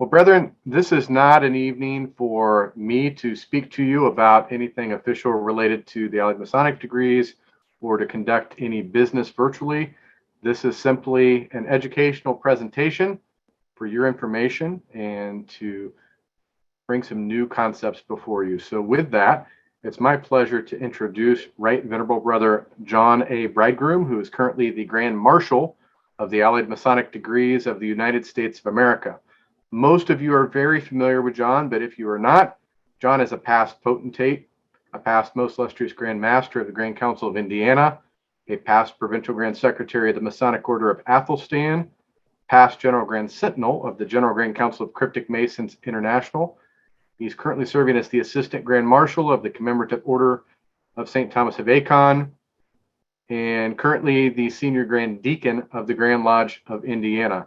Well, brethren, this is not an evening for me to speak to you about anything official related to the Allied Masonic degrees or to conduct any business virtually. This is simply an educational presentation for your information and to bring some new concepts before you. So with that, it's my pleasure to introduce Right Venerable Brother John A. Bridegroom, who is currently the Grand Marshal of the Allied Masonic degrees of the United States of America. Most of you are very familiar with John, but if you are not, John is a past potentate, a past most illustrious Grand Master of the Grand Council of Indiana, a past Provincial Grand Secretary of the Masonic Order of Athelstan, past General Grand Sentinel of the General Grand Council of Cryptic Masons International. He's currently serving as the Assistant Grand Marshal of the Commemorative Order of St. Thomas of Acon, and currently the Senior Grand Deacon of the Grand Lodge of Indiana.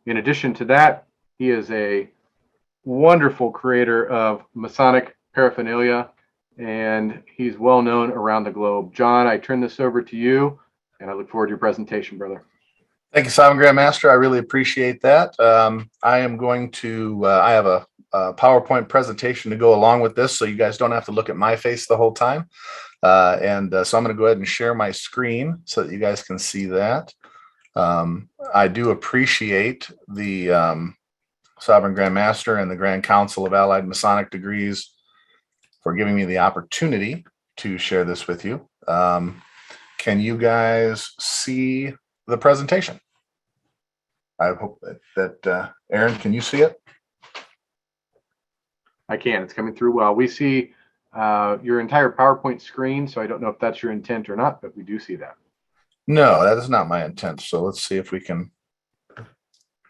In addition to that, he is a wonderful creator of Masonic paraphernalia, and he's well known around the globe. John, I turn this over to you, and I look forward to your presentation, brother. Thank you, Simon Grandmaster. I really appreciate that. I am going to, I have a PowerPoint presentation to go along with this, so you guys don't have to look at my face the whole time. So I'm going to go ahead and share my screen so that you guys can see that. I do appreciate the Sovereign Grand Master and the Grand Council of Allied Masonic degrees for giving me the opportunity to share this with you. Can you guys see the presentation? I hope that Aaron, can you see it? I can. It's coming through well. We see your entire PowerPoint screen, so I don't know if that's your intent or not, but we do see that. No, that is not my intent. So let's see if we can.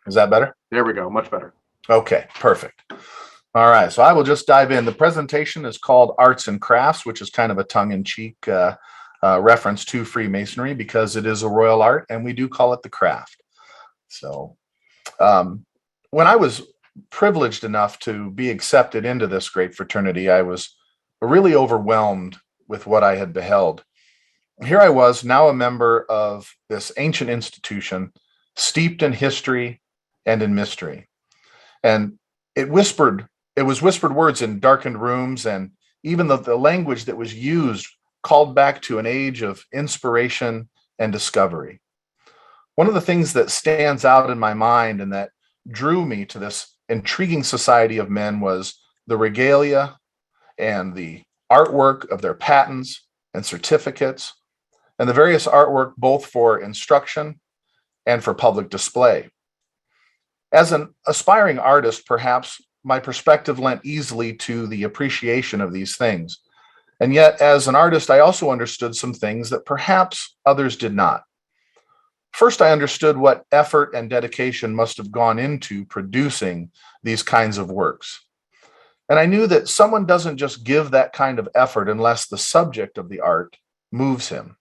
Is that better? There we go. Much better. Okay, perfect. All right, so I will just dive in. The presentation is called Arts and Crafts, which is kind of a tongue-in-cheek reference to Freemasonry because it is a royal art, and we do call it the craft. So when I was privileged enough to be accepted into this great fraternity, I was really overwhelmed with what I had beheld. Here I was, now a member of this ancient institution, steeped in history and in mystery. And it was whispered words in darkened rooms, and even the language that was used called back to an age of inspiration and discovery. One of the things that stands out in my mind and that drew me to this intriguing society of men was the regalia and the artwork of their patents and certificates, and the various artwork both for instruction and for public display. As an aspiring artist, perhaps my perspective lent easily to the appreciation of these things. And yet, as an artist, I also understood some things that perhaps others did not. First, I understood what effort and dedication must have gone into producing these kinds of works. And I knew that someone doesn't just give that kind of effort unless the subject of the art moves him,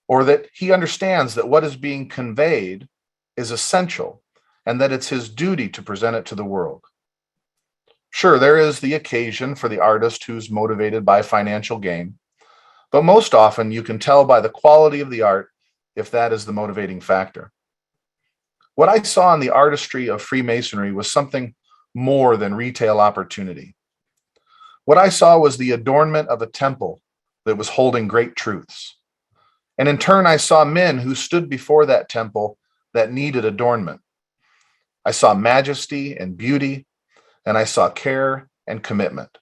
or that he understands that what is being conveyed is essential and that it's his duty to present it to the world. Sure, there is the occasion for the artist who's motivated by financial gain, but most often you can tell by the quality of the art if that is the motivating factor. What I saw in the artistry of Freemasonry was something more than retail opportunity. What I saw was the adornment of a temple that was holding great truths. And in turn, I saw men who stood before that temple that needed adornment. I saw majesty and beauty, and I saw care and commitment.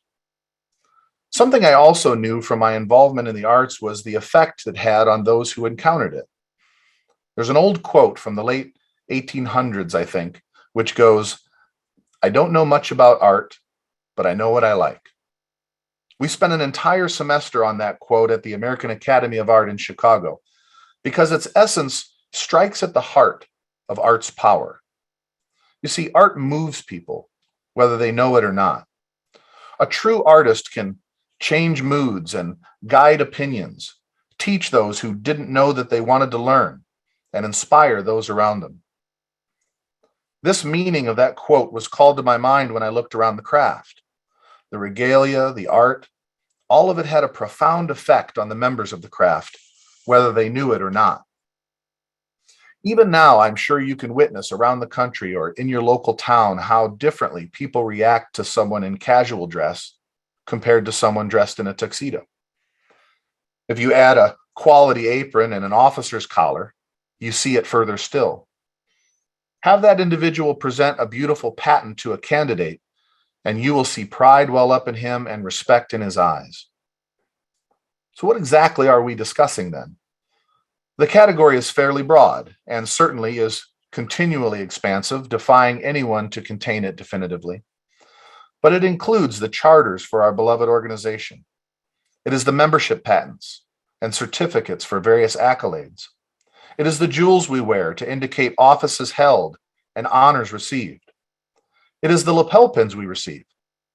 Something I also knew from my involvement in the arts was the effect it had on those who encountered it. There's an old quote from the late 1800s, I think, which goes, "I don't know much about art, but I know what I like." We spent an entire semester on that quote at the American Academy of Art in Chicago because its essence strikes at the heart of art's power. You see, art moves people, whether they know it or not. A true artist can change moods and guide opinions, teach those who didn't know that they wanted to learn, and inspire those around them. This meaning of that quote was called to my mind when I looked around the craft. The regalia, the art, all of it had a profound effect on the members of the craft, whether they knew it or not. Even now, I'm sure you can witness around the country or in your local town how differently people react to someone in casual dress compared to someone dressed in a tuxedo. If you add a quality apron and an officer's collar, you see it further still. Have that individual present a beautiful patent to a candidate, and you will see pride well up in him and respect in his eyes. So, what exactly are we discussing then? The category is fairly broad and certainly is continually expansive, defying anyone to contain it definitively. But it includes the charters for our beloved organization. It is the membership patents and certificates for various accolades. It is the jewels we wear to indicate offices held and honors received. It is the lapel pins we receive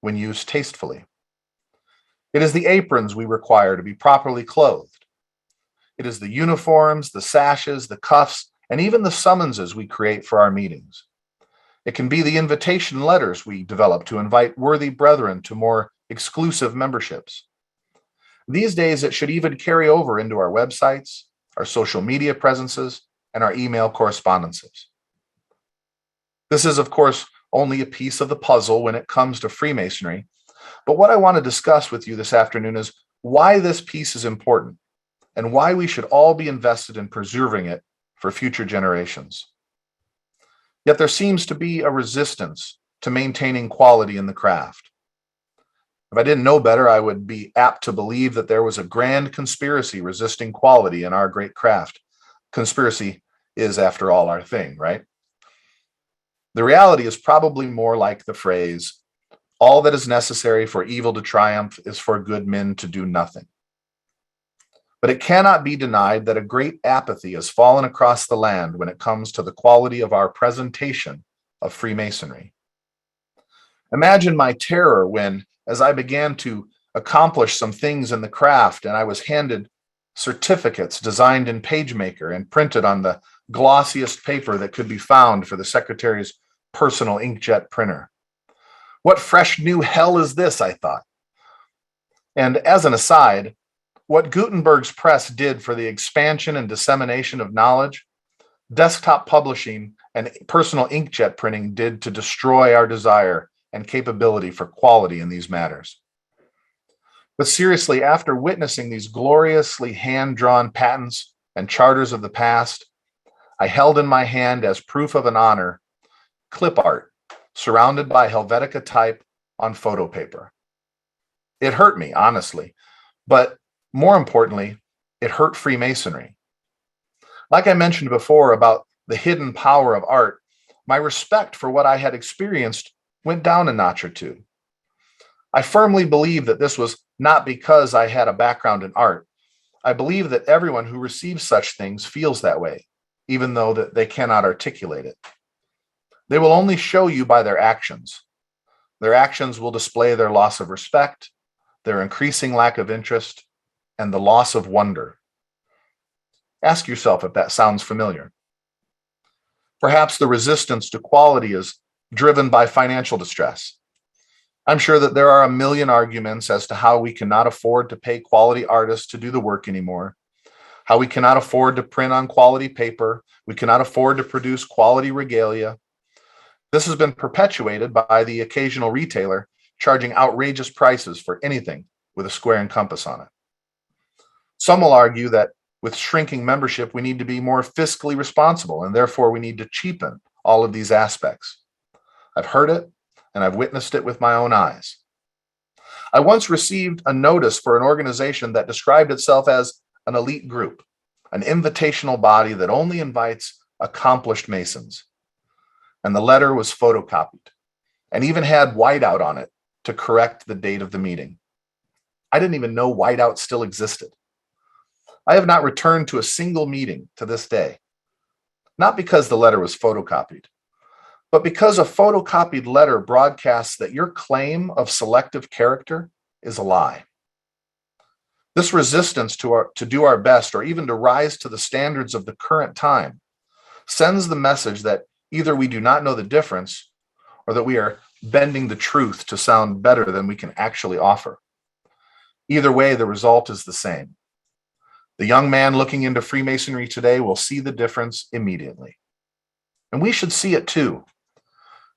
when used tastefully. It is the aprons we require to be properly clothed. It is the uniforms, the sashes, the cuffs, and even the summonses we create for our meetings. It can be the invitation letters we develop to invite worthy brethren to more exclusive memberships. These days, it should even carry over into our websites, our social media presences, and our email correspondences. This is, of course, only a piece of the puzzle when it comes to Freemasonry, but what I want to discuss with you this afternoon is why this piece is important and why we should all be invested in preserving it for future generations. Yet there seems to be a resistance to maintaining quality in the craft. If I didn't know better, I would be apt to believe that there was a grand conspiracy resisting quality in our great craft. Conspiracy is, after all, our thing, right? The reality is probably more like the phrase, all that is necessary for evil to triumph is for good men to do nothing. But it cannot be denied that a great apathy has fallen across the land when it comes to the quality of our presentation of Freemasonry. Imagine my terror when, as I began to accomplish some things in the craft and I was handed certificates designed in PageMaker and printed on the glossiest paper that could be found for the secretary's personal inkjet printer. What fresh new hell is this, I thought. And as an aside, what Gutenberg's press did for the expansion and dissemination of knowledge, desktop publishing and personal inkjet printing did to destroy our desire and capability for quality in these matters. But seriously, after witnessing these gloriously hand-drawn patents and charters of the past, I held in my hand as proof of an honor clip art surrounded by Helvetica type on photo paper. It hurt me, honestly, but more importantly, it hurt Freemasonry. Like I mentioned before about the hidden power of art, my respect for what I had experienced went down a notch or two. I firmly believe that this was not because I had a background in art. I believe that everyone who receives such things feels that way, even though that they cannot articulate it. They will only show you by their actions. Their actions will display their loss of respect, their increasing lack of interest, and the loss of wonder. Ask yourself if that sounds familiar. Perhaps the resistance to quality is driven by financial distress. I'm sure that there are a million arguments as to how we cannot afford to pay quality artists to do the work anymore, how we cannot afford to print on quality paper, we cannot afford to produce quality regalia. This has been perpetuated by the occasional retailer charging outrageous prices for anything with a square and compass on it. Some will argue that with shrinking membership, we need to be more fiscally responsible, and therefore we need to cheapen all of these aspects. I've heard it, and I've witnessed it with my own eyes. I once received a notice for an organization that described itself as an elite group, an invitational body that only invites accomplished Masons. And the letter was photocopied and even had whiteout on it to correct the date of the meeting. I didn't even know whiteout still existed. I have not returned to a single meeting to this day, not because the letter was photocopied, but because a photocopied letter broadcasts that your claim of selective character is a lie. This resistance to do our best or even to rise to the standards of the current time sends the message that either we do not know the difference or that we are bending the truth to sound better than we can actually offer. Either way, the result is the same. The young man looking into Freemasonry today will see the difference immediately. And we should see it too.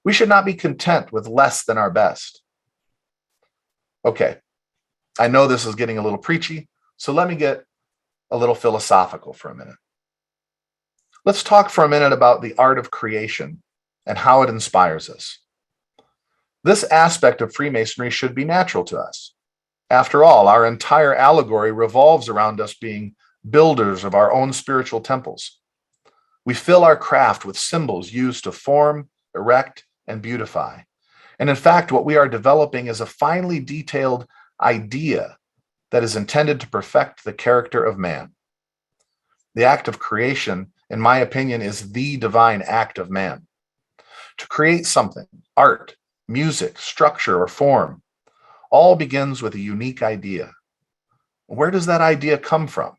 We should not be content with less than our best. Okay, I know this is getting a little preachy, so let me get a little philosophical for a minute. Let's talk for a minute about the art of creation and how it inspires us. This aspect of Freemasonry should be natural to us. After all, our entire allegory revolves around us being builders of our own spiritual temples. We fill our craft with symbols used to form, erect, and beautify. And in fact, what we are developing is a finely detailed idea that is intended to perfect the character of man. The act of creation, in my opinion, is the divine act of man. To create something, art, music, structure, or form, all begins with a unique idea. Where does that idea come from?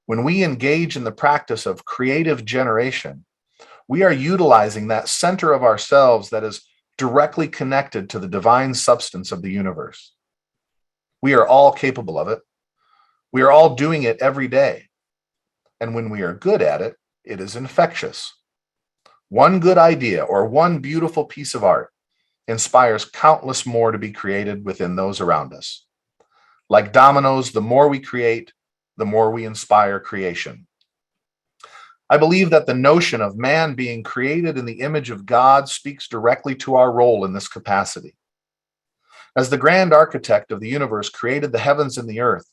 When we engage in the practice of creative generation, we are utilizing that center of ourselves that is directly connected to the divine substance of the universe. We are all capable of it. We are all doing it every day. And when we are good at it, it is infectious. One good idea or one beautiful piece of art inspires countless more to be created within those around us. Like dominoes, the more we create, the more we inspire creation. I believe that the notion of man being created in the image of God speaks directly to our role in this capacity. As the grand architect of the universe created the heavens and the earth,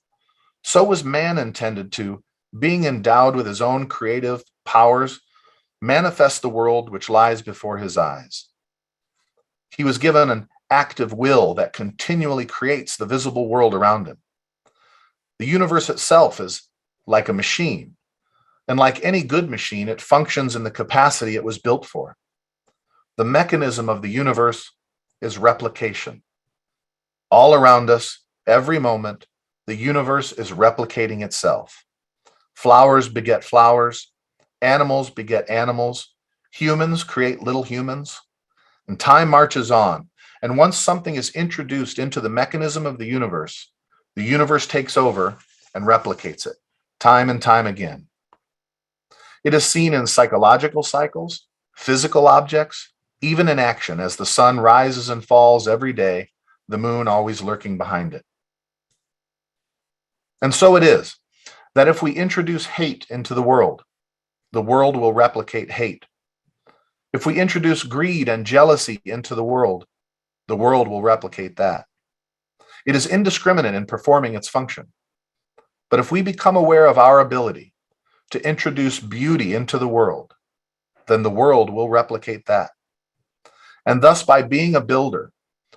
so was man intended to, being endowed with his own creative powers, manifest the world which lies before his eyes. He was given an active will that continually creates the visible world around him. The universe itself is like a machine, and like any good machine, it functions in the capacity it was built for. The mechanism of the universe is replication. All around us, every moment, the universe is replicating itself. Flowers beget flowers, animals beget animals, humans create little humans, and time marches on. And once something is introduced into the mechanism of the universe takes over and replicates it, time and time again. It is seen in psychological cycles, physical objects, even in action, as the sun rises and falls every day, the moon always lurking behind it. And so it is that if we introduce hate into the world will replicate hate. If we introduce greed and jealousy into the world will replicate that. It is indiscriminate in performing its function. But if we become aware of our ability to introduce beauty into the world, then the world will replicate that. And thus, by being a builder,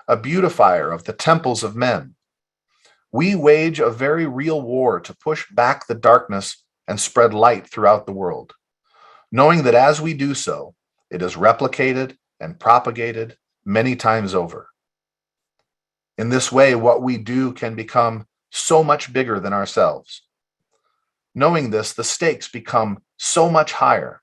a beautifier of the temples of men, we wage a very real war to push back the darkness and spread light throughout the world, knowing that as we do so, it is replicated and propagated many times over. In this way, what we do can become so much bigger than ourselves. Knowing this, the stakes become so much higher.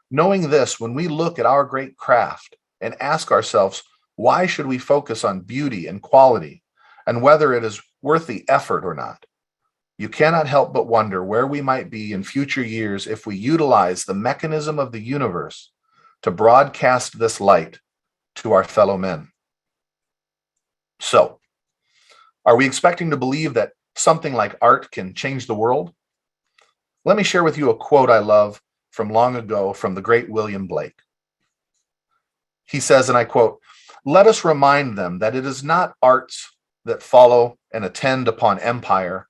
Knowing this, when we look at our great craft and ask ourselves, why should we focus on beauty and quality and whether it is worth the effort or not? You cannot help but wonder where we might be in future years if we utilize the mechanism of the universe to broadcast this light to our fellow men. So, are we expecting to believe that something like art can change the world? Let me share with you a quote I love from long ago from the great William Blake. He says, and I quote, "Let us remind them that it is not arts that follow and attend upon empire,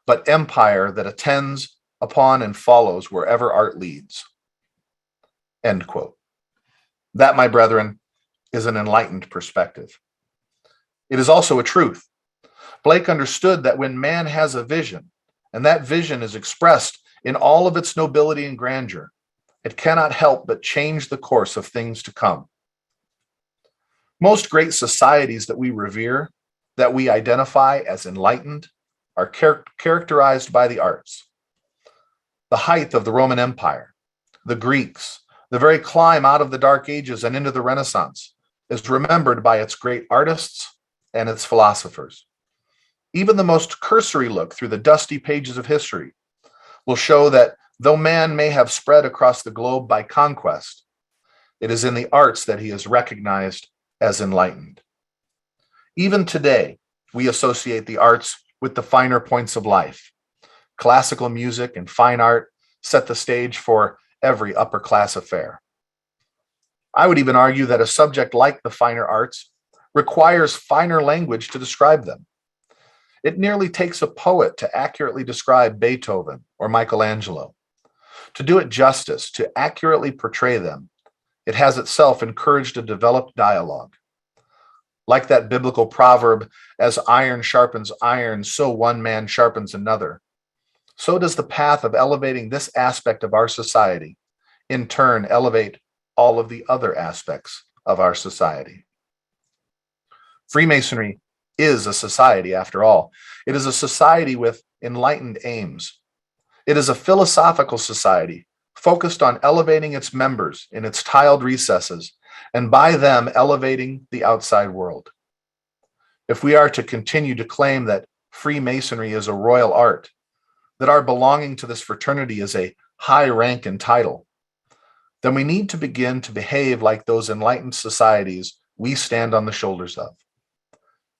but empire that attends upon and follows wherever art leads." End quote. That, my brethren, is an enlightened perspective. It is also a truth. Blake understood that when man has a vision, and that vision is expressed in all of its nobility and grandeur, it cannot help but change the course of things to come. Most great societies that we revere, that we identify as enlightened, are characterized by the arts. The height of the Roman Empire, the Greeks, the very climb out of the Dark Ages and into the Renaissance is remembered by its great artists and its philosophers. Even the most cursory look through the dusty pages of history will show that though man may have spread across the globe by conquest, it is in the arts that he is recognized as enlightened. Even today, we associate the arts with the finer points of life. Classical music and fine art set the stage for every upper class affair. I would even argue that a subject like the finer arts requires finer language to describe them. It nearly takes a poet to accurately describe Beethoven or Michelangelo. To do it justice, to accurately portray them, it has itself encouraged a developed dialogue. Like that biblical proverb, as iron sharpens iron, so one man sharpens another. So does the path of elevating this aspect of our society, in turn, elevate all of the other aspects of our society. Freemasonry is a society, after all. It is a society with enlightened aims. It is a philosophical society focused on elevating its members in its tiled recesses, and by them elevating the outside world. If we are to continue to claim that Freemasonry is a royal art, that our belonging to this fraternity is a high rank and title, then we need to begin to behave like those enlightened societies we stand on the shoulders of.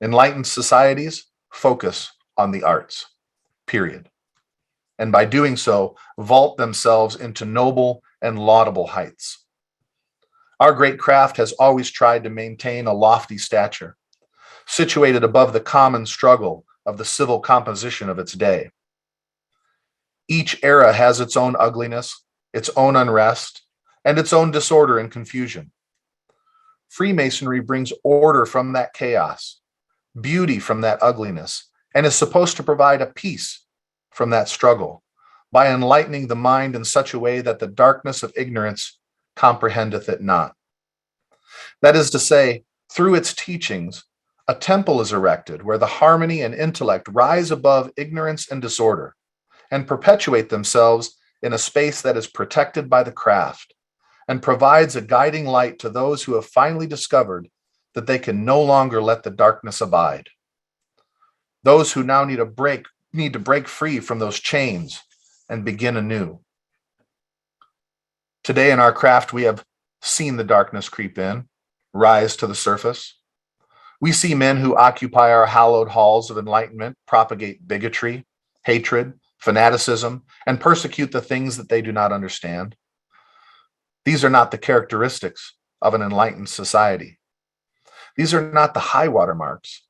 Enlightened societies focus on the arts, period. And by doing so, vault themselves into noble and laudable heights. Our great craft has always tried to maintain a lofty stature, situated above the common struggle of the civil composition of its day. Each era has its own ugliness, its own unrest, and its own disorder and confusion. Freemasonry brings order from that chaos, beauty from that ugliness, and is supposed to provide a peace from that struggle by enlightening the mind in such a way that the darkness of ignorance comprehendeth it not. That is to say, through its teachings, a temple is erected where the harmony and intellect rise above ignorance and disorder and perpetuate themselves in a space that is protected by the craft and provides a guiding light to those who have finally discovered that they can no longer let the darkness abide. Those who now need to break free from those chains and begin anew. Today in our craft, we have seen the darkness creep in, rise to the surface. We see men who occupy our hallowed halls of enlightenment propagate bigotry, hatred, fanaticism, and persecute the things that they do not understand. These are not the characteristics of an enlightened society. These are not the high water marks.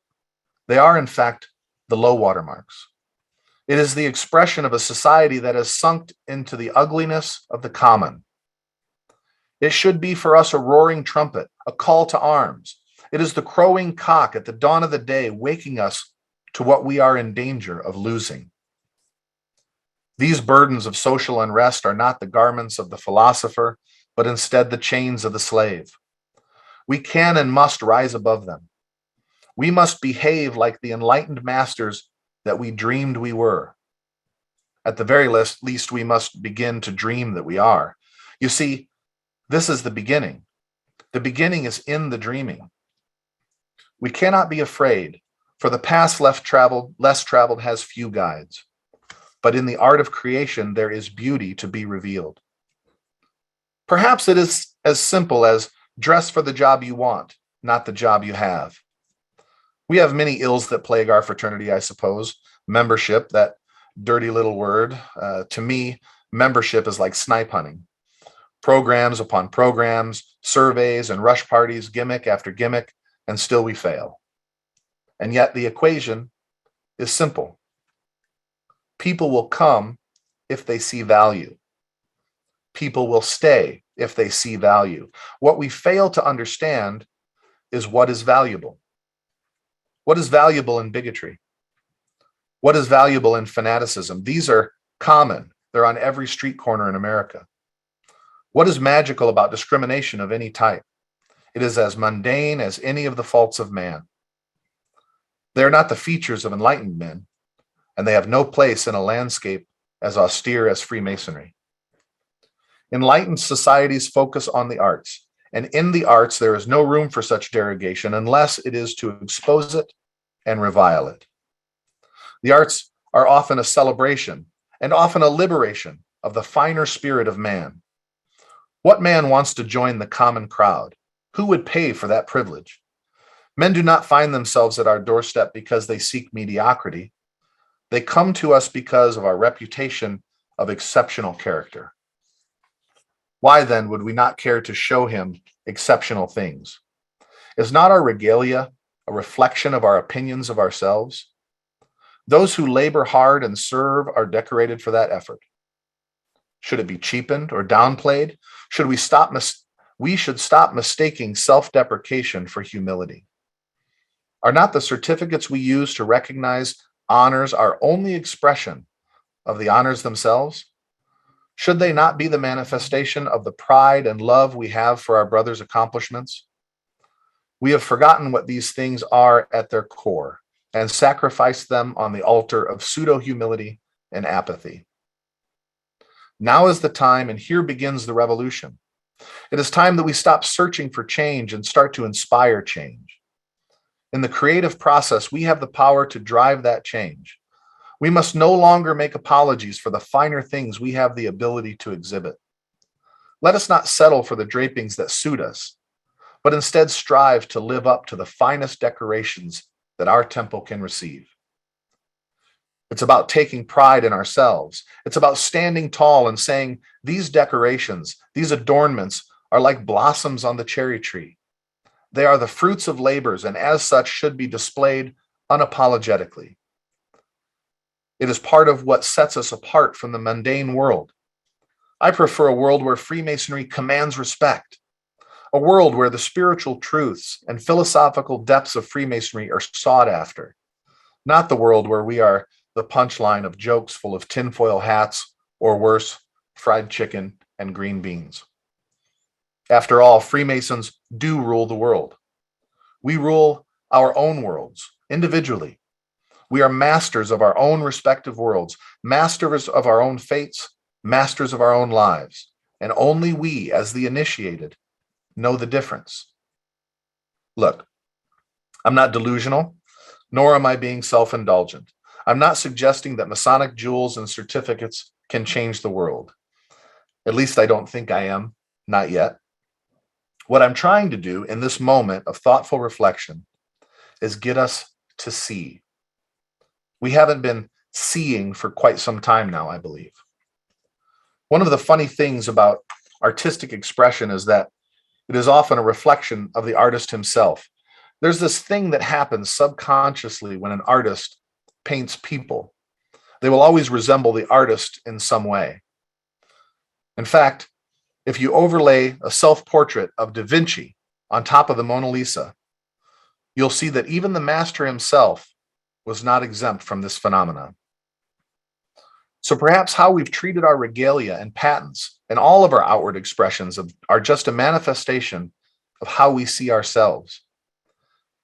They are, in fact, the low water marks. It is the expression of a society that has sunk into the ugliness of the common. It should be for us a roaring trumpet, a call to arms. It is the crowing cock at the dawn of the day, waking us to what we are in danger of losing. These burdens of social unrest are not the garments of the philosopher, but instead the chains of the slave. We can and must rise above them. We must behave like the enlightened masters that we dreamed we were. At the very least, we must begin to dream that we are. You see, this is the beginning. The beginning is in the dreaming. We cannot be afraid, for the path less traveled has few guides. But in the art of creation, there is beauty to be revealed. Perhaps it is as simple as dress for the job you want, not the job you have. We have many ills that plague our fraternity, I suppose. Membership, that dirty little word. To me, membership is like snipe hunting. Programs upon programs, surveys and rush parties, gimmick after gimmick, and still we fail. And yet the equation is simple. People will come if they see value. People will stay if they see value. What we fail to understand is what is valuable. What is valuable in bigotry? What is valuable in fanaticism? These are common. They're on every street corner in America. What is magical about discrimination of any type? It is as mundane as any of the faults of man. They are not the features of enlightened men, and they have no place in a landscape as austere as Freemasonry. Enlightened societies focus on the arts, and in the arts there is no room for such derogation unless it is to expose it and revile it. The arts are often a celebration and often a liberation of the finer spirit of man. What man wants to join the common crowd? Who would pay for that privilege? Men do not find themselves at our doorstep because they seek mediocrity. They come to us because of our reputation of exceptional character. Why then would we not care to show him exceptional things? Is not our regalia a reflection of our opinions of ourselves? Those who labor hard and serve are decorated for that effort. Should it be cheapened or downplayed? We should stop mistaking self-deprecation for humility. Are not the certificates we use to recognize honors our only expression of the honors themselves? Should they not be the manifestation of the pride and love we have for our brothers' accomplishments? We have forgotten what these things are at their core and sacrificed them on the altar of pseudo-humility and apathy. Now is the time, and here begins the revolution. It is time that we stop searching for change and start to inspire change. In the creative process, we have the power to drive that change. We must no longer make apologies for the finer things we have the ability to exhibit. Let us not settle for the drapings that suit us, but instead strive to live up to the finest decorations that our temple can receive. It's about taking pride in ourselves. It's about standing tall and saying, these decorations, these adornments are like blossoms on the cherry tree. They are the fruits of labors and as such should be displayed unapologetically. It is part of what sets us apart from the mundane world. I prefer a world where Freemasonry commands respect, a world where the spiritual truths and philosophical depths of Freemasonry are sought after, not the world where we are the punchline of jokes full of tinfoil hats, or worse, fried chicken and green beans. After all, Freemasons do rule the world. We rule our own worlds individually. We are masters of our own respective worlds, masters of our own fates, masters of our own lives, and only we, as the initiated, know the difference. Look, I'm not delusional, nor am I being self-indulgent. I'm not suggesting that Masonic jewels and certificates can change the world. At least I don't think I am, not yet. What I'm trying to do in this moment of thoughtful reflection is get us to see. We haven't been seeing for quite some time now, I believe. One of the funny things about artistic expression is that it is often a reflection of the artist himself. There's this thing that happens subconsciously when an artist paints people. They will always resemble the artist in some way. In fact, if you overlay a self-portrait of Da Vinci on top of the Mona Lisa, you'll see that even the master himself was not exempt from this phenomenon. So perhaps how we've treated our regalia and patents and all of our outward expressions are just a manifestation of how we see ourselves.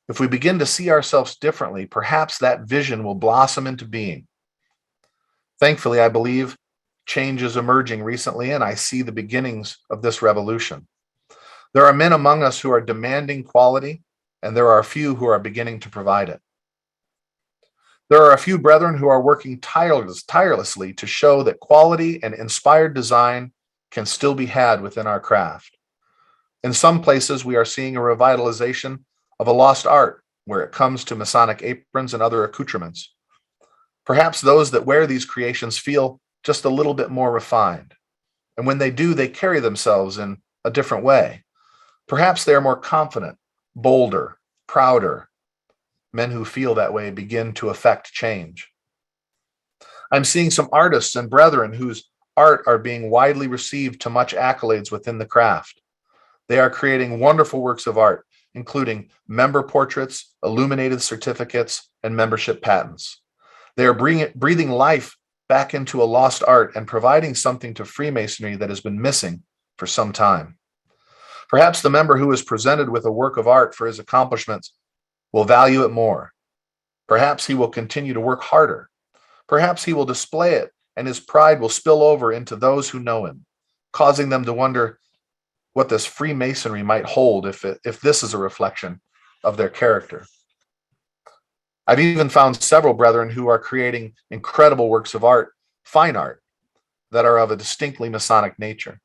If we begin to see ourselves differently, perhaps that vision will blossom into being. Thankfully, I believe change is emerging recently, and I see the beginnings of this revolution. There are men among us who are demanding quality, and there are a few who are beginning to provide it. There are a few brethren who are working tirelessly to show that quality and inspired design can still be had within our craft. In some places, we are seeing a revitalization of a lost art where it comes to Masonic aprons and other accoutrements. Perhaps those that wear these creations feel just a little bit more refined. And when they do, they carry themselves in a different way. Perhaps they are more confident, bolder, prouder. Men who feel that way begin to affect change. I'm seeing some artists and brethren whose art are being widely received to much accolades within the craft. They are creating wonderful works of art, including member portraits, illuminated certificates, and membership patents. They are breathing life back into a lost art and providing something to Freemasonry that has been missing for some time. Perhaps the member who is presented with a work of art for his accomplishments will value it more. Perhaps he will continue to work harder. Perhaps he will display it and his pride will spill over into those who know him, causing them to wonder what this Freemasonry might hold if this is a reflection of their character. I've even found several brethren who are creating incredible works of art, fine art, that are of a distinctly Masonic nature.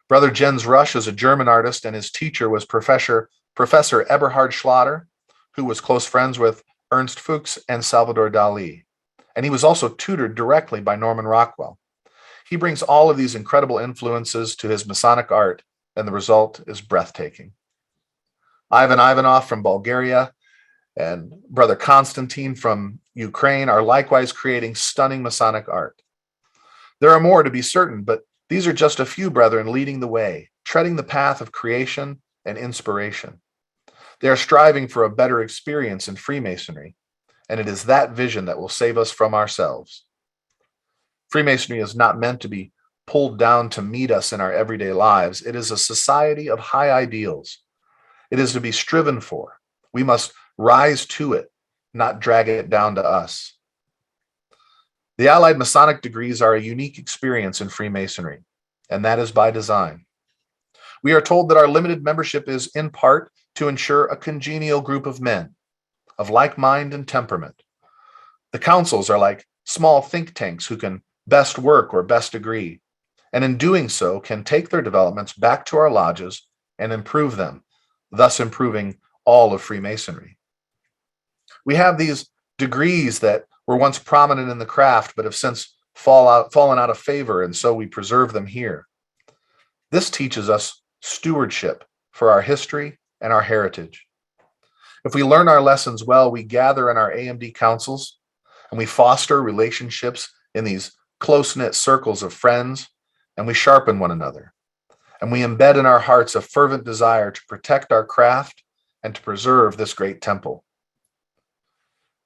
Brother Jens Rush is a German artist, and his teacher was Professor Eberhard Schlatter, who was close friends with Ernst Fuchs and Salvador Dali. And he was also tutored directly by Norman Rockwell. He brings all of these incredible influences to his Masonic art, and the result is breathtaking. Ivan Ivanov from Bulgaria and Brother Constantine from Ukraine are likewise creating stunning Masonic art. There are more to be certain, but these are just a few brethren leading the way, treading the path of creation and inspiration. They are striving for a better experience in Freemasonry, and it is that vision that will save us from ourselves. Freemasonry is not meant to be pulled down to meet us in our everyday lives. It is a society of high ideals. It is to be striven for. We must rise to it, not drag it down to us. The Allied Masonic degrees are a unique experience in Freemasonry, and that is by design. We are told that our limited membership is in part to ensure a congenial group of men of like mind and temperament. The councils are like small think tanks who can best work or best agree, and in doing so can take their developments back to our lodges and improve them, thus improving all of Freemasonry. We have these degrees that were once prominent in the craft but have since fallen out of favor, and so we preserve them here. This teaches us stewardship for our history and our heritage. If we learn our lessons well, we gather in our AMD councils and we foster relationships in these close-knit circles of friends, and we sharpen one another. And we embed in our hearts a fervent desire to protect our craft and to preserve this great temple.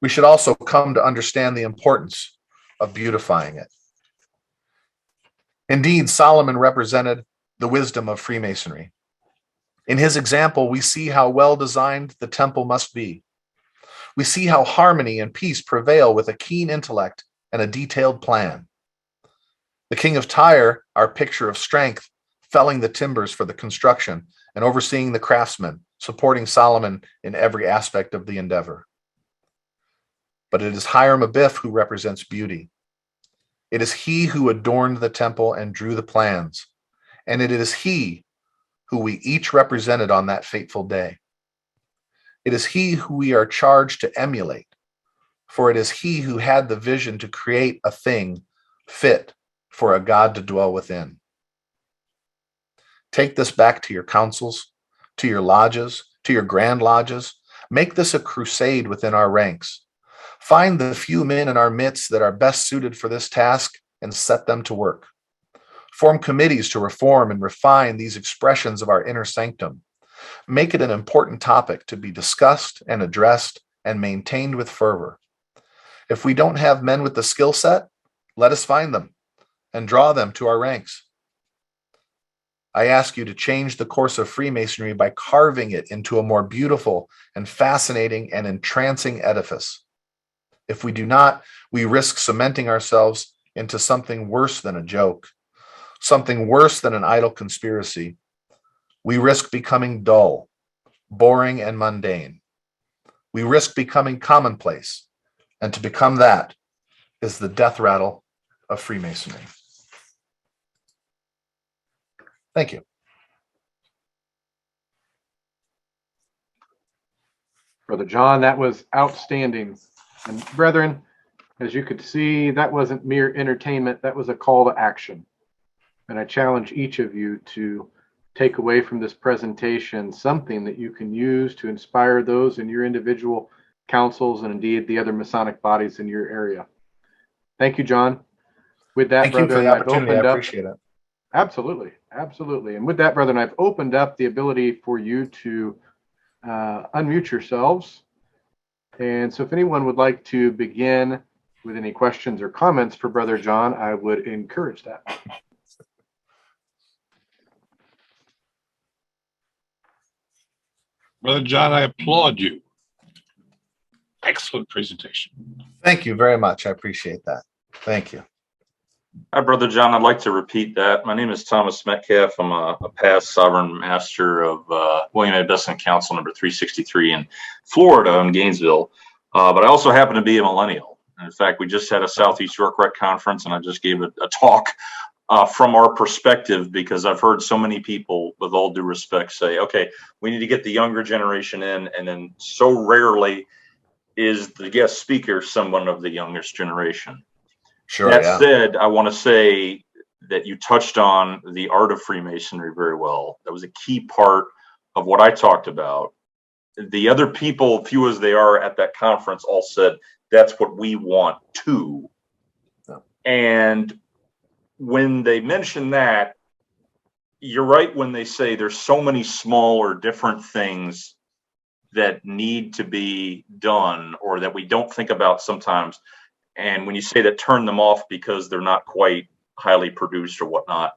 We should also come to understand the importance of beautifying it. Indeed, Solomon represented the wisdom of Freemasonry. In his example, we see how well designed the temple must be. We see how harmony and peace prevail with a keen intellect and a detailed plan. The king of Tyre, our picture of strength, felling the timbers for the construction and overseeing the craftsmen, supporting Solomon in every aspect of the endeavor. But it is Hiram Abiff who represents beauty. It is he who adorned the temple and drew the plans, and it is he who we each represented on that fateful day. It is he who we are charged to emulate, for it is he who had the vision to create a thing fit for a God to dwell within. Take this back to your councils, to your lodges, to your grand lodges. Make this a crusade within our ranks. Find the few men in our midst that are best suited for this task and set them to work. Form committees to reform and refine these expressions of our inner sanctum. Make it an important topic to be discussed and addressed and maintained with fervor. If we don't have men with the skill set, let us find them and draw them to our ranks. I ask you to change the course of Freemasonry by carving it into a more beautiful and fascinating and entrancing edifice. If we do not, we risk cementing ourselves into something worse than a joke, something worse than an idle conspiracy. We risk becoming dull, boring, and mundane. We risk becoming commonplace, and to become that is the death rattle of Freemasonry. Thank you. Brother John, that was outstanding. And brethren, as you could see, that wasn't mere entertainment, that was a call to action. And I challenge each of you to take away from this presentation something that you can use to inspire those in your individual councils and indeed the other Masonic bodies in your area. Thank you, John. With that, Thank you for the I've opportunity. I opened up. appreciate it. Absolutely, absolutely. And with that, brethren, I've opened up the ability for you to unmute yourselves. And so if anyone would like to begin with any questions or comments for Brother John, I would encourage that. Brother John, I applaud you. Excellent presentation. Thank you very much. I appreciate that. Thank you. Hi, Brother John. I'd like to repeat that. My name is Thomas Metcalf. I'm a past Sovereign Master of William A. Besson Council number 363 in Florida in Gainesville. But I also happen to be a millennial. In fact, we just had a Southeast York Rec conference, and I just gave a talk from our perspective, because I've heard so many people, with all due respect, say, okay, we need to get the younger generation in, and then so rarely is the guest speaker someone of the youngest generation. Sure. That Yeah. said, I want to say that you touched on the art of Freemasonry very well. That was a key part of what I talked about. The other people, few as they are at that conference, all said that's what we want too. Yeah. And when they mention that, you're right when they say there's so many small or different things that need to be done or that we don't think about sometimes. And when you say that, turn them off because they're not quite highly produced or whatnot,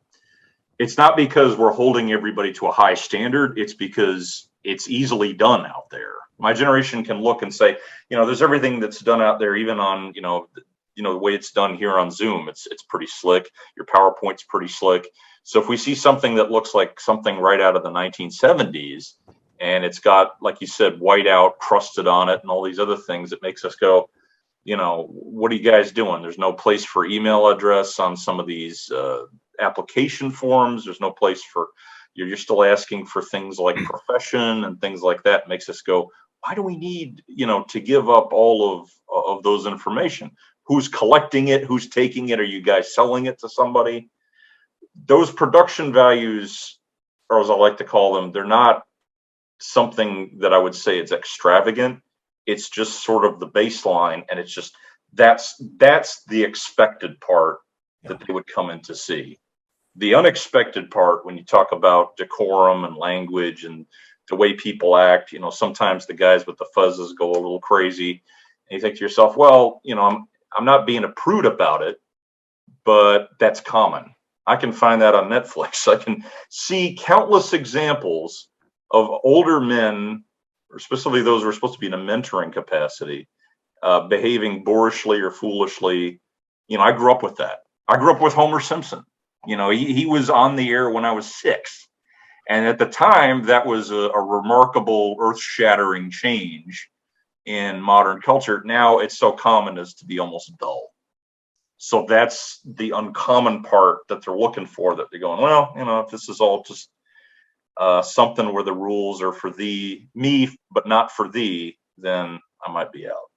it's not because we're holding everybody to a high standard. It's because it's easily done out there. My generation can look and say, there's everything that's done out there, even on, the way it's done here on Zoom. It's pretty slick. Your PowerPoint's pretty slick. So if we see something that looks like something right out of the 1970s, and it's got, like you said, whiteout crusted on it and all these other things, it makes us go, what are you guys doing? There's no place for email address on some of these application forms. There's no place for, you're still asking for things like profession and things like that. It makes us go, why do we need, to give up all of those information? Who's collecting it? Who's taking it? Are you guys selling it to somebody? Those production values, or as I like to call them, they're not something that I would say it's extravagant. It's just sort of the baseline, and it's just that's the expected part that they would come in to see. The unexpected part, when you talk about decorum and language and the way people act, sometimes the guys with the fuzzes go a little crazy, and you think to yourself, well, I'm not being a prude about it, but that's common. I can find that on Netflix. I can see countless examples of older men, or specifically those who are supposed to be in a mentoring capacity, behaving boorishly or foolishly. I grew up with that. I grew up with Homer Simpson. He was on the air when I was 6. And at the time, that was a remarkable, earth-shattering change in modern culture. Now it's so common as to be almost dull. So that's the uncommon part that they're looking for, that they're going, well, if this is all just something where the rules are for me, but not for thee, then I might be out.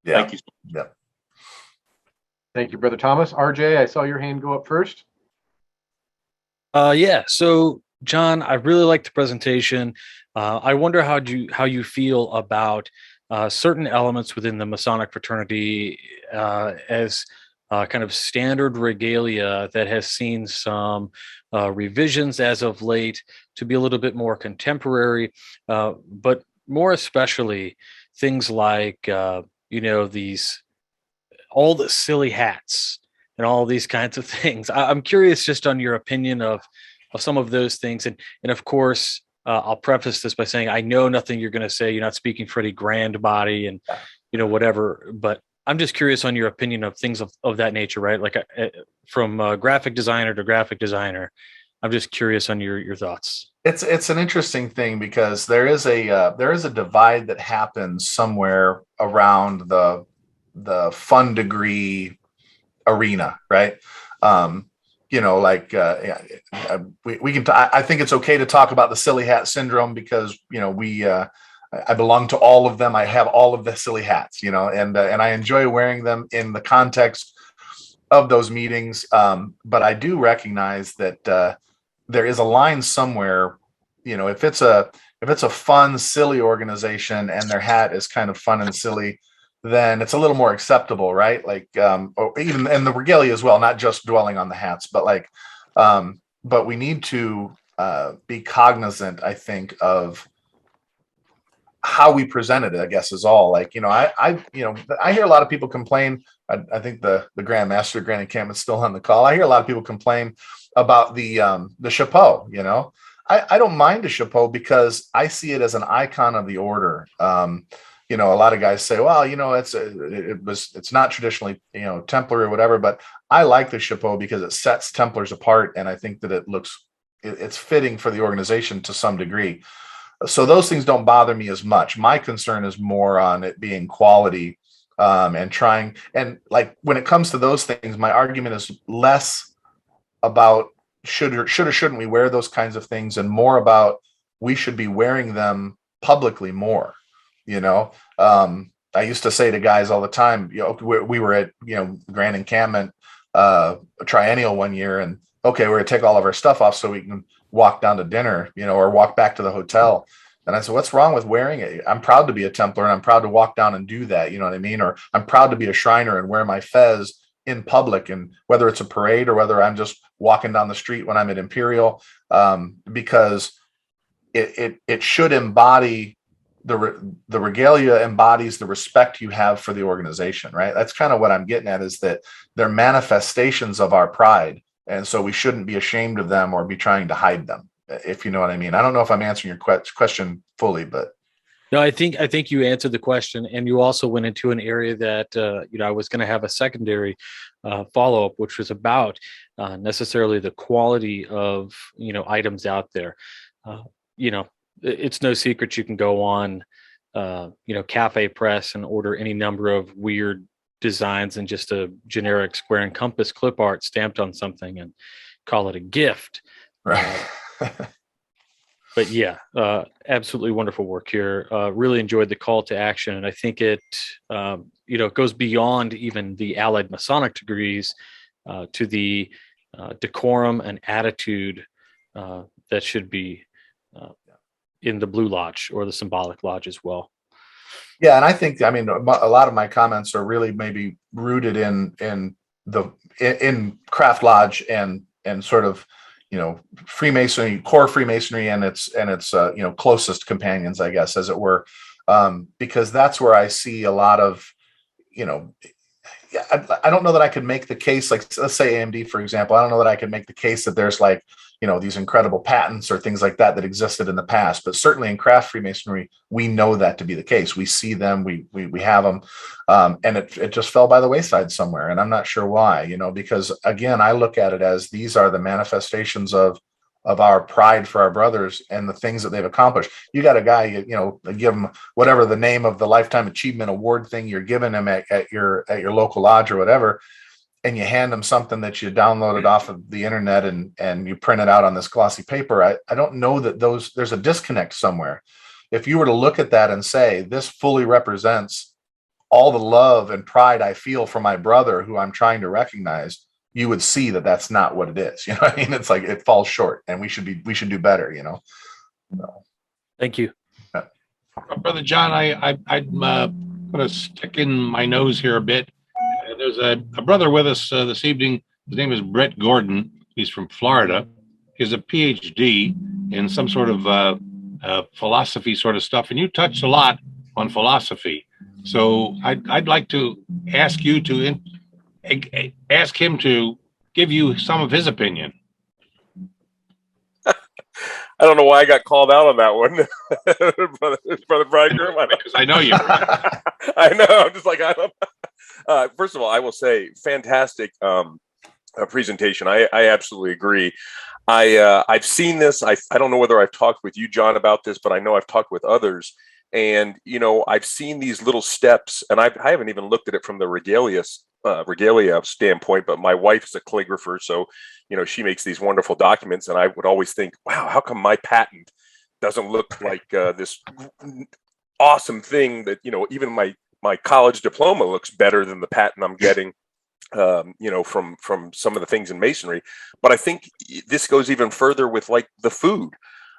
Yeah. Thank you. Yeah. Thank you, Brother Thomas. RJ, I saw your hand go up first. Yeah. So, John, I really liked the presentation. I wonder how you feel about certain elements within the Masonic fraternity as kind of standard regalia that has seen some revisions as of late to be a little bit more contemporary, but more especially things like these, all the silly hats and all these kinds of things. I'm curious just on your opinion of some of those things, and of course I'll preface this by saying I know nothing you're going to say. You're not speaking for any grand body and whatever, but I'm just curious on your opinion of things of that nature, right? Like from graphic designer to graphic designer, I'm just curious on your thoughts. It's an interesting thing because there is a divide that happens somewhere around the fun degree arena, right? We can. I think it's okay to talk about the silly hat syndrome because I belong to all of them. I have all of the silly hats, and I enjoy wearing them in the context of those meetings. But I do recognize that there is a line somewhere. If it's a fun, silly organization and their hat is kind of fun and silly, then it's a little more acceptable, right? Like, or even and the regalia as well, not just dwelling on the hats, but but we need to be cognizant, I think, of how we presented it, I guess, is all. I hear a lot of people complain. I think the Grand Master Grand Encampment is still on the call. I hear a lot of people complain about the chapeau. I don't mind a chapeau because I see it as an icon of the order. A lot of guys say, well, it's not traditionally, Templar or whatever, but I like the chapeau because it sets Templars apart. And I think that it's fitting for the organization to some degree. So those things don't bother me as much. My concern is more on it being quality and trying, and like when it comes to those things, my argument is less about should or shouldn't we wear those kinds of things, and more about we should be wearing them publicly more. You know, I used to say to guys all the time, you know, we were at, you know, Grand Encampment triennial one year, and okay, we're gonna take all of our stuff off so we can walk down to dinner, you know, or walk back to the hotel. And I said, what's wrong with wearing it? I'm proud to be a Templar, and I'm proud to walk down and do that. You know what I mean? Or I'm proud to be a Shriner and wear my fez in public, and whether it's a parade or whether I'm just walking down the street when I'm at Imperial, because it should embody the regalia embodies the respect you have for the organization, right? That's kind of what I'm getting at, is that they're manifestations of our pride. And so we shouldn't be ashamed of them or be trying to hide them, if you know what I mean. I don't know if I'm answering your question fully, but. No, I think you answered the question, and you also went into an area that I was going to have a secondary follow up, which was about necessarily the quality of items out there. It's no secret you can go on Cafe Press and order any number of weird designs and just a generic square and compass clip art stamped on something and call it a gift. Right. But yeah, absolutely wonderful work here. Really enjoyed the call to action, and I think it goes beyond even the allied Masonic degrees to the decorum and attitude that should be in the Blue Lodge or the Symbolic Lodge as well. Yeah, and I think, I mean, a lot of my comments are really maybe rooted in Craft Lodge and sort of, Freemasonry, core Freemasonry, and its closest companions, I guess, as it were, because that's where I see a lot of, I don't know that I could make the case, like, let's say AMD, for example. I don't know that I could make the case that there's like, these incredible patents or things like that existed in the past, but certainly in craft Freemasonry, we know that to be the case. We see them, we have them, and it just fell by the wayside somewhere, and I'm not sure why. Because again, I look at it as these are the manifestations of our pride for our brothers and the things that they've accomplished. You got a guy, give him whatever the name of the Lifetime Achievement Award thing you're giving him at your local lodge or whatever, and you hand them something that you downloaded off of the internet and you print it out on this glossy paper. I don't know that there's a disconnect somewhere. If you were to look at that and say, this fully represents all the love and pride I feel for my brother who I'm trying to recognize, you would see that that's not what it is. You know what I mean? It's like, it falls short, and we should do better, So. Thank you. Brother John, I'm going to stick in my nose here a bit. There's a brother with us this evening. His name is Brett Gordon. He's from Florida. He has a PhD in some sort of philosophy sort of stuff, and you touched a lot on philosophy. So I'd like to ask you to ask him to give you some of his opinion. I don't know why I got called out on that one, brother Bridegroom. Because I know you. I know. I'm just like, I don't. First of all, I will say, fantastic presentation. I absolutely agree. I've seen this. I don't know whether I've talked with you, John, about this, but I know I've talked with others. And I've seen these little steps, and I haven't even looked at it from the regalia standpoint. But my wife's a calligrapher, so she makes these wonderful documents, and I would always think, wow, how come my patent doesn't look like this awesome thing that even my college diploma looks better than the patent I'm getting, from some of the things in Masonry. But I think this goes even further with like the food.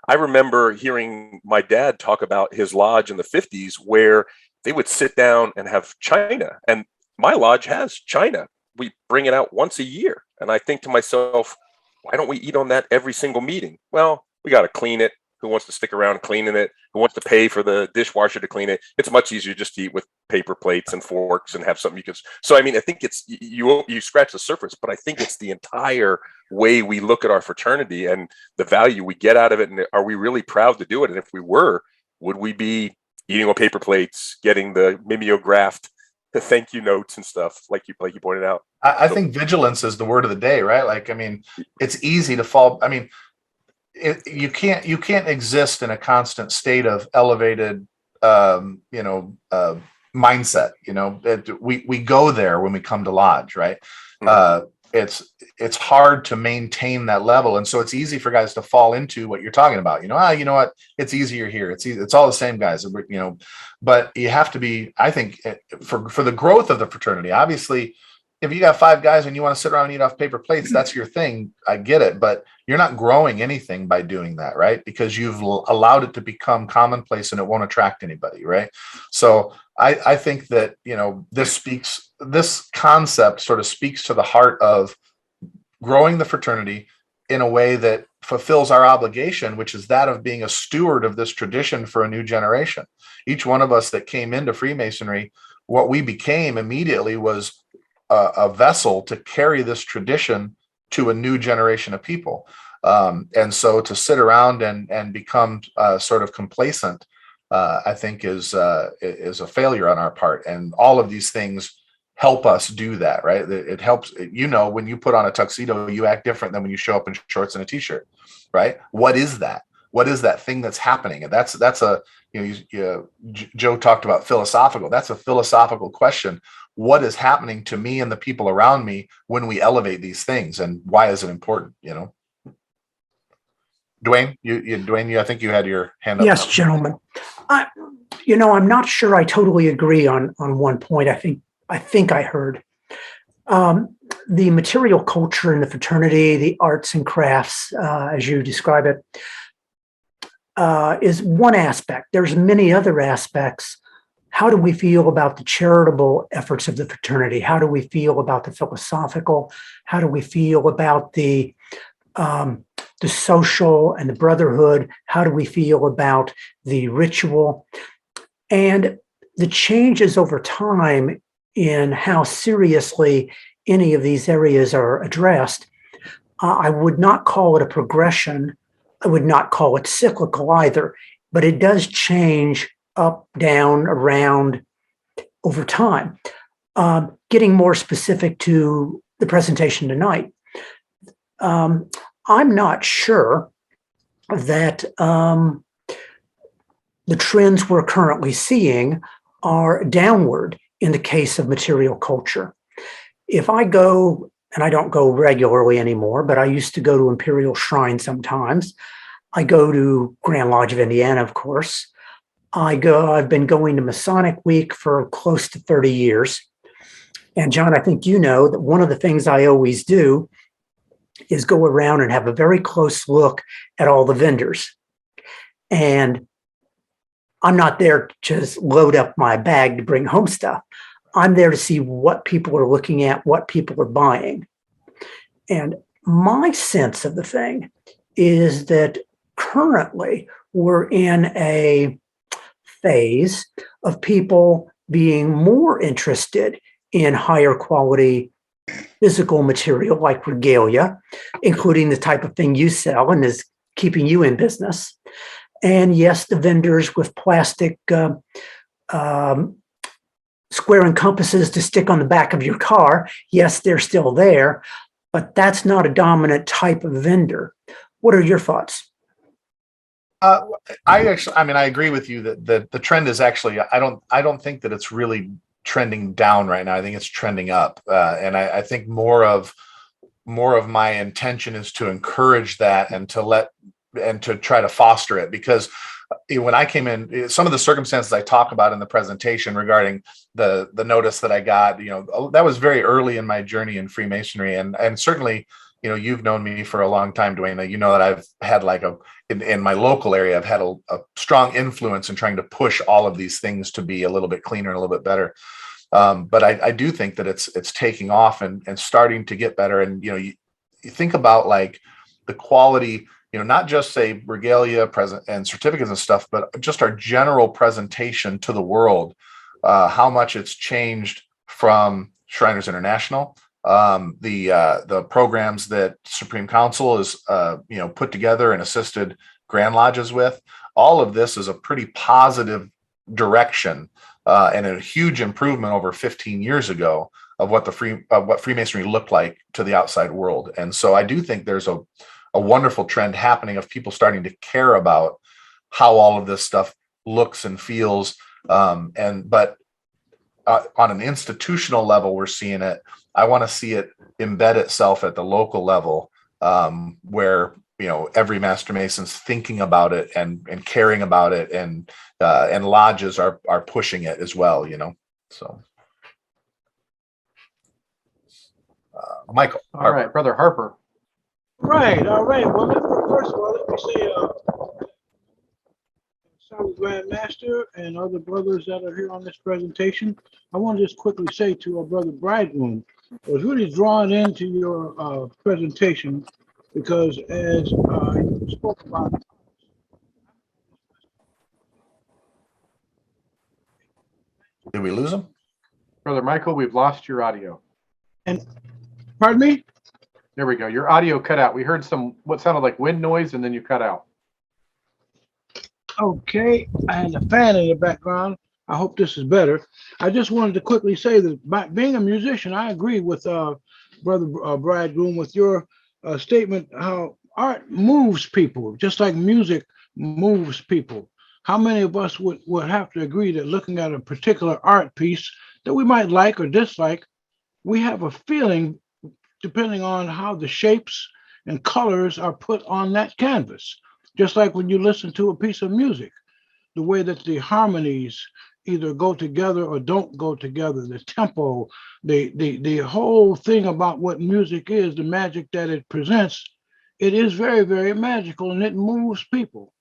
I remember hearing my dad talk about his lodge in the 50s where they would sit down and have china, and my lodge has china. We bring it out once a year. And I think to myself, why don't we eat on that every single meeting? Well, we got to clean it. Who wants to stick around cleaning it? Who wants to pay for the dishwasher to clean it? It's much easier just to eat with paper plates and forks and have something you can. So, I mean, I think it's, you scratch the surface, but I think it's the entire way we look at our fraternity and the value we get out of it. And are we really proud to do it? And if we were, would we be eating on paper plates, getting the mimeographed, the thank you notes and stuff like you pointed out? I think vigilance is the word of the day, right? Like, I mean, it's easy to fall. I mean, you can't exist in a constant state of elevated, mindset. We go there when we come to lodge, right? It's hard to maintain that level, and so it's easy for guys to fall into what you're talking about. You know what, it's easier here. It's all the same guys, but you have to be, I think, for the growth of the fraternity. Obviously, if you got 5 guys and you want to sit around and eat off paper plates, that's your thing. I get it, but you're not growing anything by doing that, right? Because you've allowed it to become commonplace and it won't attract anybody, right? So I think that, this concept sort of speaks to the heart of growing the fraternity in a way that fulfills our obligation, which is that of being a steward of this tradition for a new generation. Each one of us that came into Freemasonry, what we became immediately was a vessel to carry this tradition to a new generation of people. And so to sit around and become sort of complacent, I think is a failure on our part. And all of these things help us do that, right? It helps, when you put on a tuxedo, you act different than when you show up in shorts and a t-shirt, right? What is that? What is that thing that's happening? And that's Joe talked about philosophical. That's a philosophical question. What is happening to me and the people around me when we elevate these things, and why is it important? Dwayne, Dwayne, I think you had your hand up. Yes, gentlemen. I'm not sure I totally agree on one point. I think I heard the material culture in the fraternity, the arts and crafts, as you describe it, is one aspect. There's many other aspects. How do we feel about the charitable efforts of the fraternity? How do we feel about the philosophical? How do we feel about the social and the brotherhood? How do we feel about the ritual? And the changes over time in how seriously any of these areas are addressed, I would not call it a progression. I would not call it cyclical either, but it does change up, down, around over time. Getting more specific to the presentation tonight, I'm not sure that the trends we're currently seeing are downward in the case of material culture. If I go, and I don't go regularly anymore, but I used to go to Imperial Shrine sometimes. I go to Grand Lodge of Indiana, of course. I've been going to Masonic Week for close to 30 years. And John, I think you know that one of the things I always do is go around and have a very close look at all the vendors. And I'm not there to just load up my bag to bring home stuff. I'm there to see what people are looking at, what people are buying. And my sense of the thing is that currently we're in a phase of people being more interested in higher quality physical material like regalia, including the type of thing you sell and is keeping you in business. And yes, the vendors with plastic square and compasses to stick on the back of your car, yes, they're still there, but that's not a dominant type of vendor. What are your thoughts? I agree with you that the trend is actually, I don't think that it's really trending down right now. I think it's trending up. And I think more of my intention is to encourage that and to try to foster it, because when I came in, some of the circumstances I talk about in the presentation regarding the notice that I got, that was very early in my journey in Freemasonry. And certainly, you've known me for a long time, Dwayne. You know that I've had in my local area, I've had a strong influence in trying to push all of these things to be a little bit cleaner and a little bit better. But I do think that it's taking off and starting to get better. And, you think about the quality, not just say regalia present and certificates and stuff, but just our general presentation to the world, how much it's changed from Shriners International. The programs that Supreme Council has put together and assisted Grand Lodges with, all of this is a pretty positive direction and a huge improvement over 15 years ago of what Freemasonry looked like to the outside world. And so I do think there's a wonderful trend happening of people starting to care about how all of this stuff looks and feels. But on an institutional level, we're seeing it. I want to see it embed itself at the local level, where every Master Mason's thinking about it and caring about it, and lodges are pushing it as well. So Michael. All right, Brother Harper. Right. All right. Well, first of all, let me say, Solid Grand Master and other brothers that are here on this presentation, I want to just quickly say to our brother Bridegroom, I was really drawn into your presentation because as you spoke about. Did we lose him? Brother Michael, we've lost your audio. And pardon me? There we go. Your audio cut out. We heard what sounded like wind noise, and then you cut out. Okay, I had a fan in the background. I hope this is better. I just wanted to quickly say that by being a musician, I agree with Brother Bridegroom with your statement how art moves people, just like music moves people. How many of us would have to agree that looking at a particular art piece that we might like or dislike, we have a feeling depending on how the shapes and colors are put on that canvas. Just like when you listen to a piece of music, the way that the harmonies either go together or don't go together, the tempo, the whole thing about what music is, the magic that it presents, it is very, very magical and it moves people.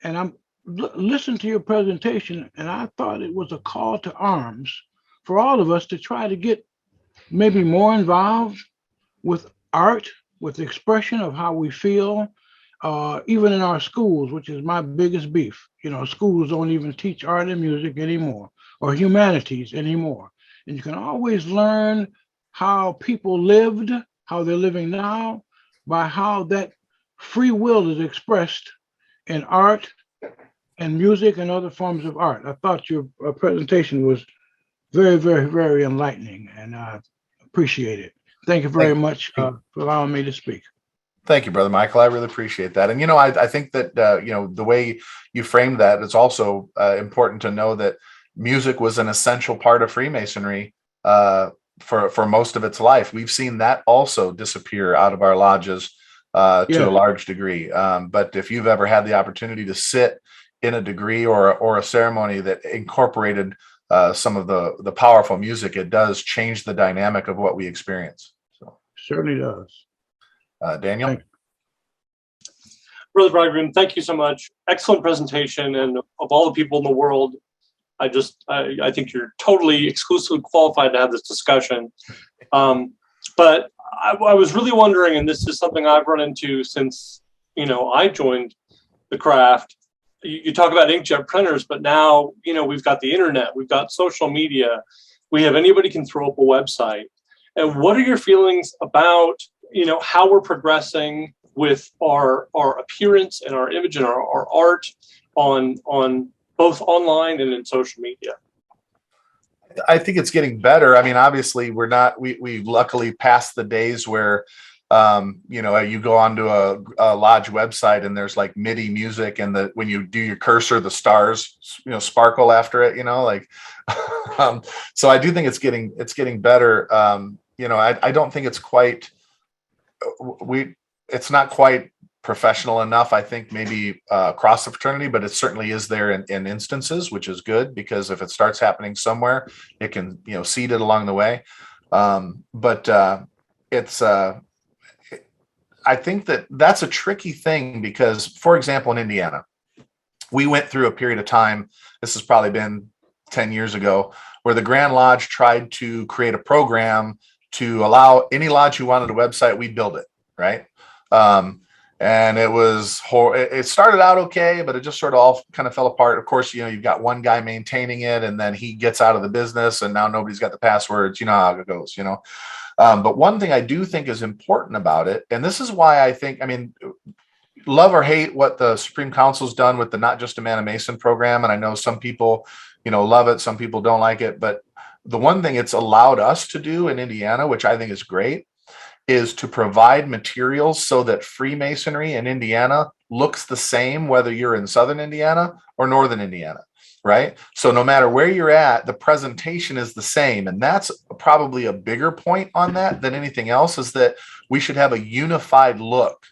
And I'm listening to your presentation and I thought it was a call to arms for all of us to try to get maybe more involved with art, with the expression of how we feel, even in our schools, which is my biggest beef. Schools don't even teach art and music anymore, or humanities anymore. And you can always learn how people lived, how they're living now, by how that free will is expressed in art and music and other forms of art. I thought your presentation was very, very, very enlightening, and I appreciate it. Thank you very much for allowing me to speak. Thank you, Brother Michael. I really appreciate that. And, I think that, the way you framed that, it's also important to know that music was an essential part of Freemasonry for most of its life. We've seen that also disappear out of our lodges to a large degree. But if you've ever had the opportunity to sit in a degree or a ceremony that incorporated some of the powerful music, it does change the dynamic of what we experience. So certainly does. Daniel? Brother Bridegroom, thank you so much. Excellent presentation. And of all the people in the world, I think you're totally exclusively qualified to have this discussion. But I was really wondering, and this is something I've run into since, I joined the craft. You talk about inkjet printers, but now, we've got the internet, we've got social media, we have anybody can throw up a website. And what are your feelings about how we're progressing with our appearance and our image and our art on both online and in social media? I think it's getting better. I mean, obviously we luckily passed the days where, you go onto a lodge website and there's like MIDI music, and when you do your cursor, the stars, sparkle after it, so I do think it's getting better. I don't think it's quite, it's not quite professional enough, I think, maybe across the fraternity, but it certainly is there in instances, which is good, because if it starts happening somewhere, it can, seed it along the way. But it's, I think that's a tricky thing because, for example, in Indiana, we went through a period of time, this has probably been 10 years ago, where the Grand Lodge tried to create a program to allow any lodge who wanted a website, we build it, right? And it started out okay, but it just sort of all kind of fell apart. Of course, you've got one guy maintaining it, and then he gets out of the business, and now nobody's got the passwords. You know how it goes, But one thing I do think is important about it, and this is why I think, love or hate what the Supreme Council's done with the Not Just a Man, a Mason program, and I know some people, love it, some people don't like it, but the one thing it's allowed us to do in Indiana, which I think is great, is to provide materials so that Freemasonry in Indiana looks the same, whether you're in Southern Indiana or Northern Indiana. right? So no matter where you're at, the presentation is the same. And that's probably a bigger point on that than anything else, is that we should have a unified look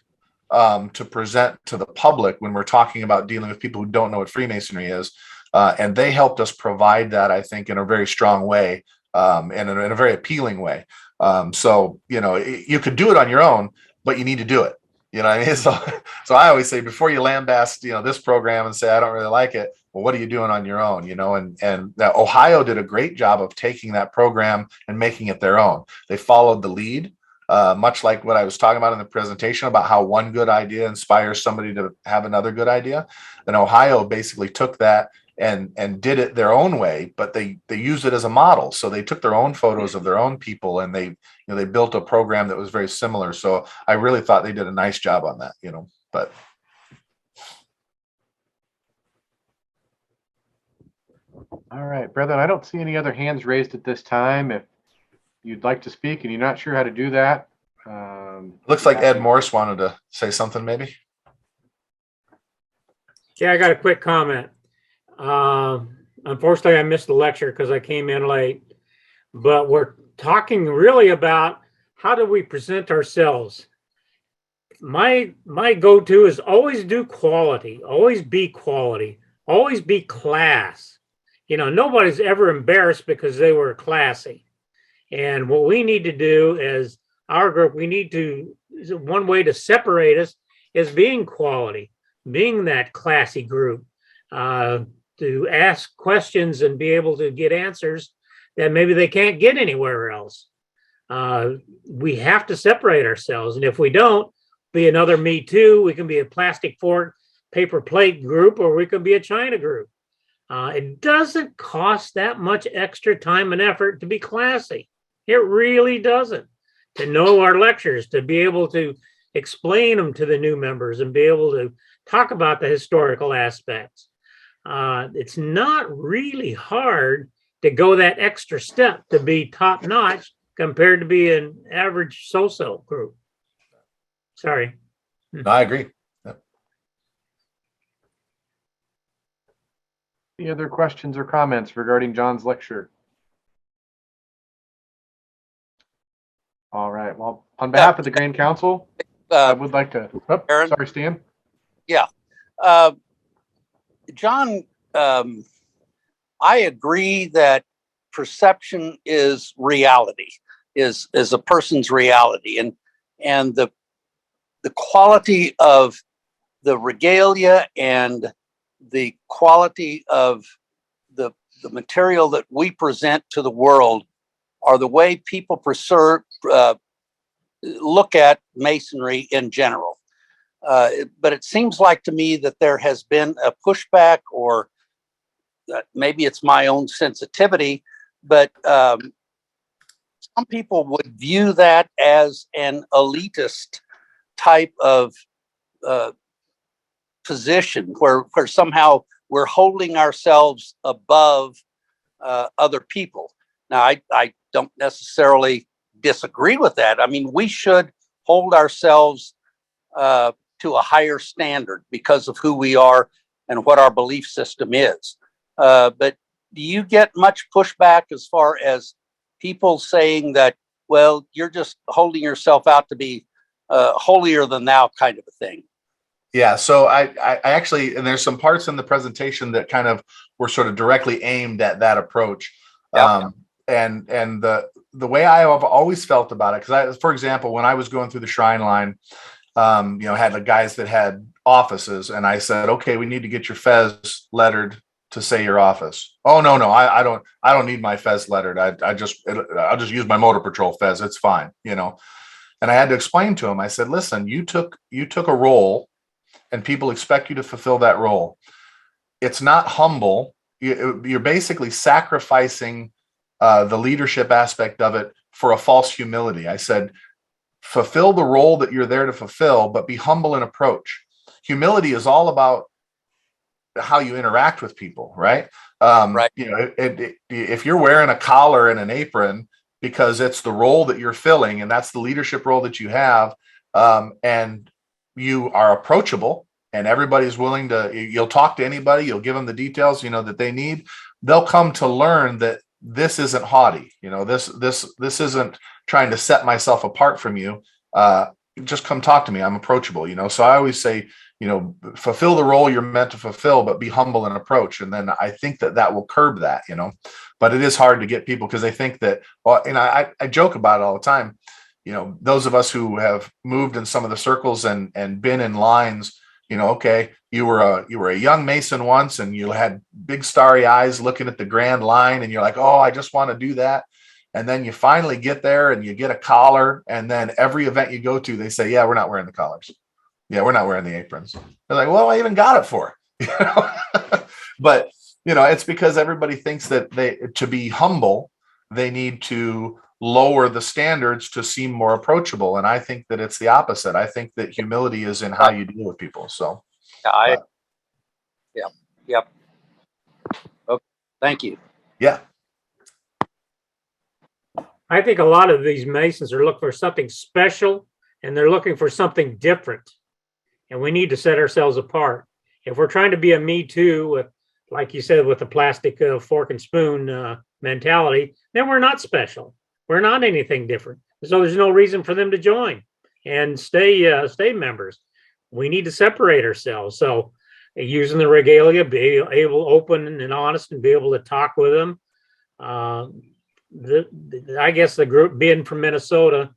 to present to the public when we're talking about dealing with people who don't know what Freemasonry is. And they helped us provide that, I think, in a very strong way, and in a very appealing way. So, you could do it on your own, but you need to do it. You know what I mean? So I always say, before you lambast, this program and say, I don't really like it, well, what are you doing on your own? And Ohio did a great job of taking that program and making it their own. They followed the lead, much like what I was talking about in the presentation about how one good idea inspires somebody to have another good idea. And Ohio basically took that and did it their own way, but they used it as a model. So they took their own photos of their own people, and they built a program that was very similar. So I really thought they did a nice job on that, but. All right, brethren, I don't see any other hands raised at this time. If you'd like to speak and you're not sure how to do that. Looks like Ed Morris wanted to say something, maybe. Yeah, I got a quick comment. Unfortunately, I missed the lecture because I came in late, but we're talking really about how do we present ourselves. My go-to is always do quality, always be class. Nobody's ever embarrassed because they were classy. And what we need to do as our group, one way to separate us is being quality, being that classy group. To ask questions and be able to get answers that maybe they can't get anywhere else. We have to separate ourselves. And if we don't, be another Me Too. We can be a plastic fork, paper plate group, or we can be a China group. It doesn't cost that much extra time and effort to be classy. It really doesn't. To know our lectures, to be able to explain them to the new members and be able to talk about the historical aspects. It's not really hard to go that extra step to be top notch compared to be an average so-so group. Sorry. No, I agree. Yep. Any other questions or comments regarding John's lecture? All right. Well, on behalf of the Grand Council, I would like to. Aaron? Sorry, Stan. Yeah. John, I agree that perception is reality, is a person's reality, and the quality of the regalia and the quality of the material that we present to the world are the way people look at Masonry in general. But it seems like to me that there has been a pushback, or maybe it's my own sensitivity, but some people would view that as an elitist type of position where somehow we're holding ourselves above other people. Now, I don't necessarily disagree with that. I mean, we should hold ourselves to a higher standard because of who we are and what our belief system is. But do you get much pushback as far as people saying that, well, you're just holding yourself out to be holier than thou kind of a thing? Yeah, so I actually, and there's some parts in the presentation that kind of were sort of directly aimed at that approach. Yeah. And the way I have always felt about it, because for example, when I was going through the shrine line, had the guys that had offices, and I said, okay, we need to get your fez lettered to say your office. Oh, no, I don't need my fez lettered. I'll just use my motor patrol fez. It's fine, And I had to explain to him, I said, listen, you took a role and people expect you to fulfill that role. It's not humble. You're basically sacrificing the leadership aspect of it for a false humility. I said, fulfill the role that you're there to fulfill, but be humble in approach. Humility is all about how you interact with people, right? Right. If you're wearing a collar and an apron because it's the role that you're filling and that's the leadership role that you have, and you are approachable and everybody's willing to, you'll talk to anybody, you'll give them the details, that they need, they'll come to learn that this isn't haughty. This isn't trying to set myself apart from you. Just come talk to me. I'm approachable, So I always say, fulfill the role you're meant to fulfill, but be humble in approach. And then I think that will curb that, but it is hard to get people because they think that, well, and I joke about it all the time. Those of us who have moved in some of the circles and been in lines, okay, you were a young Mason once and you had big starry eyes looking at the grand line and you're like, oh, I just want to do that. And then you finally get there and you get a collar. And then every event you go to, they say, yeah, we're not wearing the collars. Yeah, we're not wearing the aprons. They're like, well, I even got it for. But, it's because everybody thinks that to be humble, they need to lower the standards to seem more approachable. And I think that it's the opposite. I think that humility is in how you deal with people. So, Yep. Okay. Thank you. Yeah. I think a lot of these Masons are looking for something special and they're looking for something different. And we need to set ourselves apart. If we're trying to be a me too, with, like you said, with the plastic fork and spoon mentality, then we're not special. We're not anything different. So there's no reason for them to join and stay members. We need to separate ourselves. So using the regalia, be able, open and honest, and be able to talk with them. I guess the group being from Minnesota,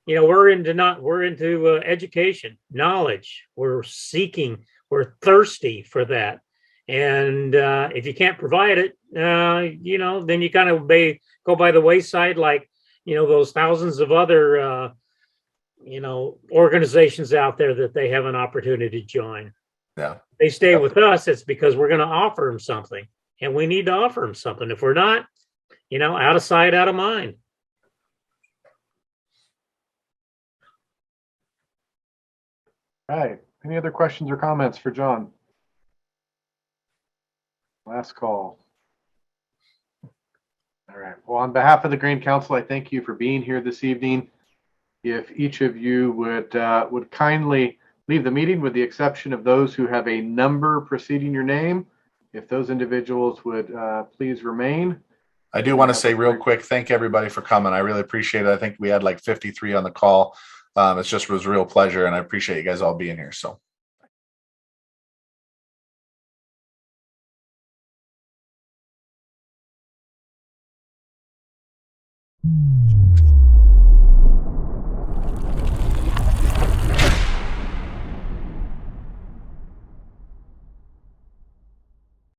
we're into education, knowledge. We're seeking, we're thirsty for that. And if you can't provide it, then you kind of go by the wayside, like, those thousands of other, organizations out there that they have an opportunity to join. Yeah. They stay with us. It's because we're going to offer them something, and we need to offer them something. If we're not, out of sight, out of mind. All right. Any other questions or comments for John? Last call. All right. Well, on behalf of the Green Council, I thank you for being here this evening. If each of you would kindly leave the meeting, with the exception of those who have a number preceding your name, if those individuals would please remain. I do want to say real quick, thank everybody for coming. I really appreciate it. I think we had like 53 on the call. It was a real pleasure, and I appreciate you guys all being here. So.